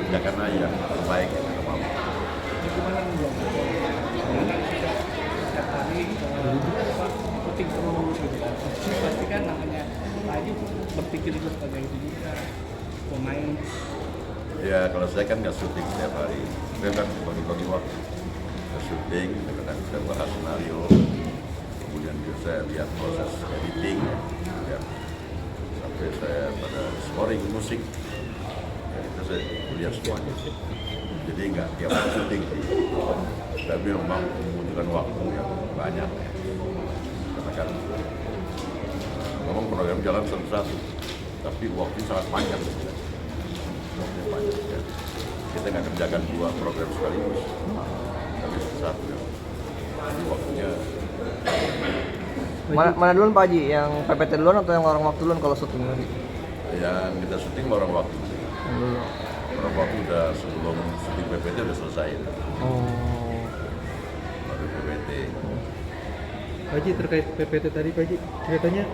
ya karena yang terbaik yang kita mau. Gimana nih Bang? Setiap hari syuting terus gitu kan. Pasti kan namanya Pak Haji berpikir itu sebagai juga pemain. Ya kalau saya kan nggak syuting setiap hari, saya kan bagi-bagi waktu. Saya syuting, kadang saya bahas skenario, kemudian juga saya lihat proses editing, ya, sampai saya pada scoring musik, ya, itu saya lihat semuanya. Jadi nggak tiap hari syuting, tapi memang membutuhkan waktu yang banyak. Karena kan memang program jalan satu-satu, tapi waktu sangat panjang. Waktunya panjang, ya. Kita nggak kerjakan 2 program sekaligus, tapi satu ya. Jadi waktunya. Mana duluan Pak Haji? Yang PPT duluan atau yang lorong waktu duluan kalau syuting tadi? Yang kita syuting lorong waktu. Dulu. Lorong waktu udah sebelum syuting PPT udah selesai. Oh. Baru PPT. Pak Haji, terkait PPT tadi Pak Haji, ceritanya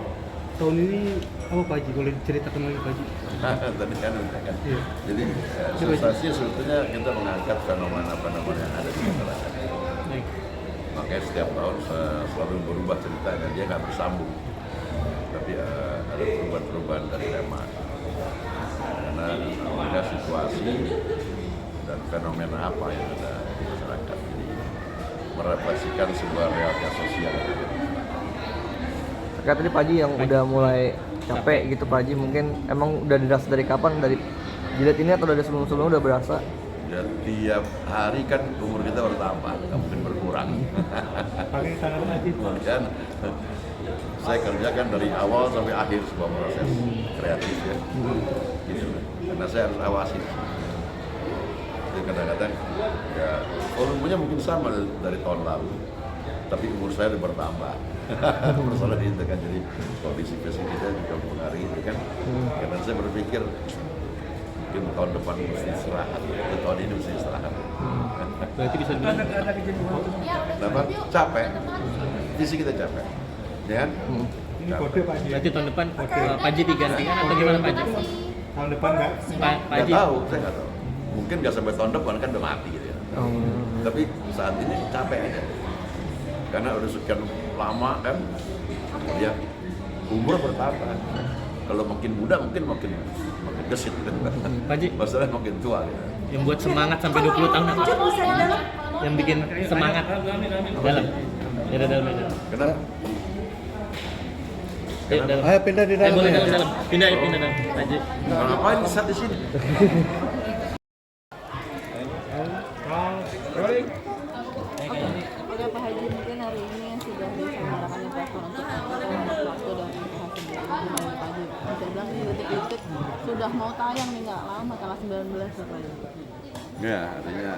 tahun ini apa Pak Haji? Boleh ceritakan lagi Pak Haji? Tadi kan udah kan. Iya. Jadi sensasi sebetulnya kita mengangkat fenomena-fenomena yang ada di masyarakat. Baik. Makanya setiap tahun selalu berubah ceritanya, dia nggak bersambung. Tapi ada perubahan-perubahan dari tema. Karena ada situasi dan fenomena apa yang ada di masyarakat. Jadi merefleksikan sebuah realitas sosial. Terkait tadi Pak Haji yang udah mulai capek gitu Pak Haji, mungkin emang udah dirasa dari kapan? Dari jilid ini atau dari sebelum-sebelumnya udah berasa? Dan tiap hari kan umur kita bertambah, nggak mungkin berkurang. Pakai tangan Haji. Dan saya kerjakan dari awal sampai akhir sebuah proses kreatif ya. Gitu. Karena saya harus awasi. Jadi kadang-kadang ya volumenya mungkin sama dari tahun lalu, tapi umur saya udah bertambah. Persoalan itu kan, jadi kondisi fisik kita juga mempengaruhi itu kan. Karena saya berpikir mungkin tahun depan mesti istirahat, atau tahun ini mesti istirahat. Berarti bisa dibilang Ada kejenuhan. Kenapa? Capek. Fisik kita capek. Ya kan? ini kode Pak Haji. Berarti tahun depan Pak Haji digantikan atau gimana Pak Haji? Tahun depan nggak? Pak Nggak Haji. tahu, saya nggak tahu. Mungkin nggak sampai tahun depan kan udah mati gitu ya. Tapi saat ini capek aja. Karena udah sekian lama kan, kemudian umur bertambah. Kalau makin muda mungkin makin gesit. Pak Haji, Masalahnya makin tua. Ya. yang buat semangat sampai 20 tahun apa? Yang bikin semangat dalam. Ya dalam. Kenapa? Ayo dalam. Ayo pindah di dalam. Boleh ya. dalam. Pindah dalam. Pak Haji. Ngapain saat di sini? Oke Pak Haji, mungkin hari ini yang sudah diselenggarakan investor untuk waktu dan usaha sendiri gimana Pak Haji? Bisa bilang ini detik-detik sudah mau tayang nih, nggak lama tanggal 19 ya Pak Haji. Ya, artinya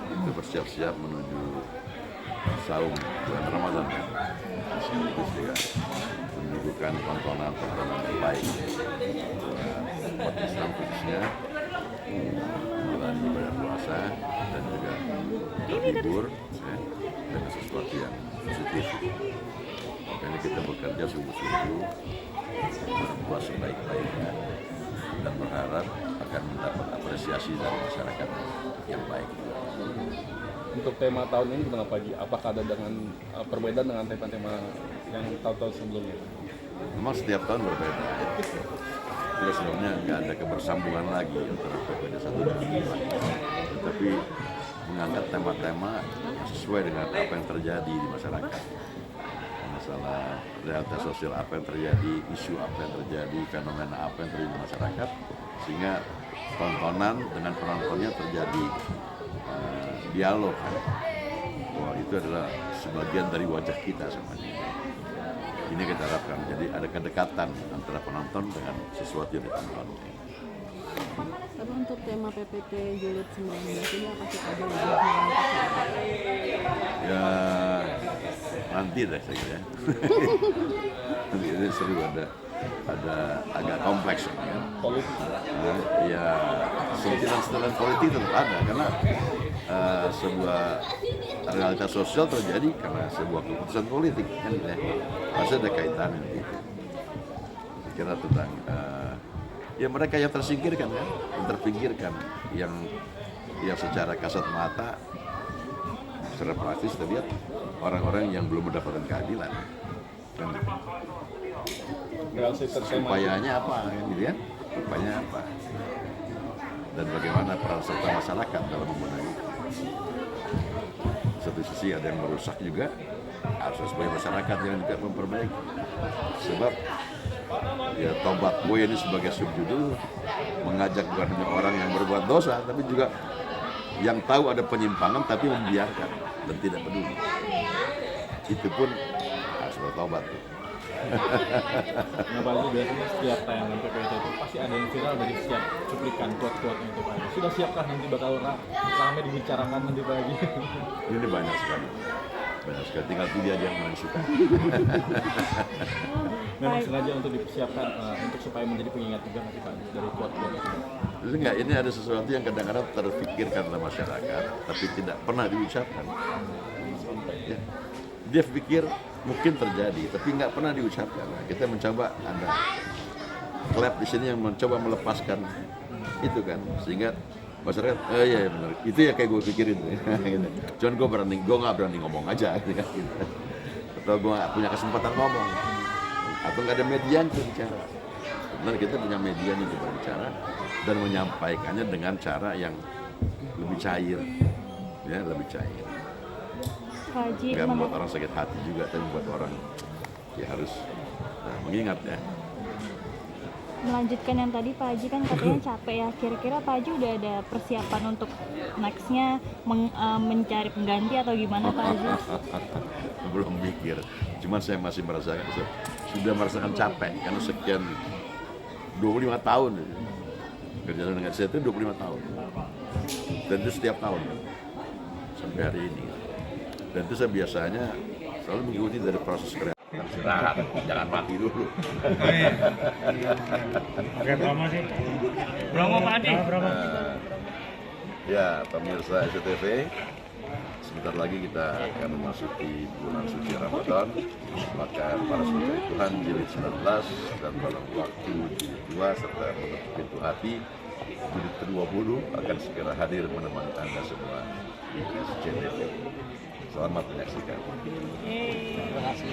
kita bersiap-siap menuju saum bulan Ramadan ya. Terus juga menyuguhkan tontonan-tontonan terbaik buat Islam khususnya menjalani ibadah puasa dan juga terhibur ya, dengan sesuatu yang positif. Makanya kita bekerja sungguh-sungguh berbuat sebaik-baiknya dan berharap akan mendapat apresiasi dari masyarakat yang baik. Untuk tema tahun ini gimana Pak Haji? Apakah ada dengan perbedaan dengan tema-tema yang tahun-tahun sebelumnya? Memang setiap tahun berbeda. Terus sebelumnya nggak ada kebersambungan lagi antara PPD 1 dan 2. Tetapi mengangkat tema-tema sesuai dengan apa yang terjadi di masyarakat. Masalah realitas sosial apa yang terjadi, isu apa yang terjadi, fenomena apa yang terjadi di masyarakat, sehingga tontonan dengan penontonnya terjadi dialog. Wah, itu adalah sebagian dari wajah kita sebenarnya. Ini kita harapkan, jadi ada kedekatan antara penonton dengan sesuatu yang ditonton. Tapi untuk tema PPT Jilid 19 ini apa sih Pak Haji lebih mengangkat? Ya nanti deh saya kira. Nanti ini seru, ada agak kompleks ya. Ya sentilan-sentilan politik tetap ada karena sebuah realitas sosial terjadi karena sebuah keputusan politik kan ya. Pasti ada kaitannya gitu. Kira tentang Ya mereka yang tersingkirkan kan, yang terpinggirkan, yang secara kasat mata, secara praktis terlihat orang-orang yang belum mendapatkan keadilan. Kan, Reaksi tertema upayanya apa, kan, gitu kan? Upayanya apa? Dan bagaimana peran serta masyarakat dalam membenahi itu. Satu sisi ada yang merusak juga, harus sebagai masyarakat yang juga memperbaiki. Sebab ya Tobat Boy ini sebagai subjudul mengajak bukan hanya orang yang berbuat dosa, tapi juga yang tahu ada penyimpangan tapi membiarkan dan tidak peduli. Itu pun harus bertobat. Nah Pak Haji, biasanya setiap tayangan PPT itu pasti ada yang viral dari setiap cuplikan quote-quote-nya itu Pak Haji. Sudah siapkah nanti bakal ramai dibicarakan nanti Pak Haji? Ini banyak sekali, tinggal pilih aja yang mana suka. Memang sengaja untuk dipersiapkan untuk supaya menjadi pengingat juga nanti Pak Haji dari quote-quote itu. Itu enggak, ini ada sesuatu yang kadang-kadang terpikirkan oleh masyarakat tapi tidak pernah diucapkan. Ya. Dia pikir mungkin terjadi, tapi nggak pernah diucapkan. Nah, kita mencoba ada klub di sini yang mencoba melepaskan itu kan, sehingga masyarakat, iya benar, itu ya kayak gue pikirin, gitu. Cuman gue nggak berani ngomong aja, gitu kan. Atau gue nggak punya kesempatan ngomong, atau nggak ada media yang berbicara. Benar kita punya media yang berbicara dan menyampaikannya dengan cara yang lebih cair, ya lebih cair. Pak Haji, Nggak membuat orang sakit hati juga, tapi membuat orang ya harus mengingat ya. melanjutkan yang tadi Pak Haji kan katanya capek ya. Kira-kira Pak Haji udah ada persiapan untuk nextnya mencari pengganti atau gimana Pak Haji? Belum mikir, cuman saya masih sudah merasakan capek karena sekian 25 tahun kerja dengan saya itu 25 tahun dan itu setiap tahun sampai hari ini. Dan itu saya biasanya selalu mengikuti dari proses kreatif. Istirahat, jangan mati dulu. Oke, promo sih. Promo Pak Adi. Ya, pemirsa SCTV, sebentar lagi kita akan memasuki bulan suci Ramadan. Maka para saudara Tuhan jilid 19 dan dalam waktu jilid 2 serta menutup pintu hati jilid ke-20 akan segera hadir menemani Anda semua di SCTV. Selamat menyaksikan. Terima kasih.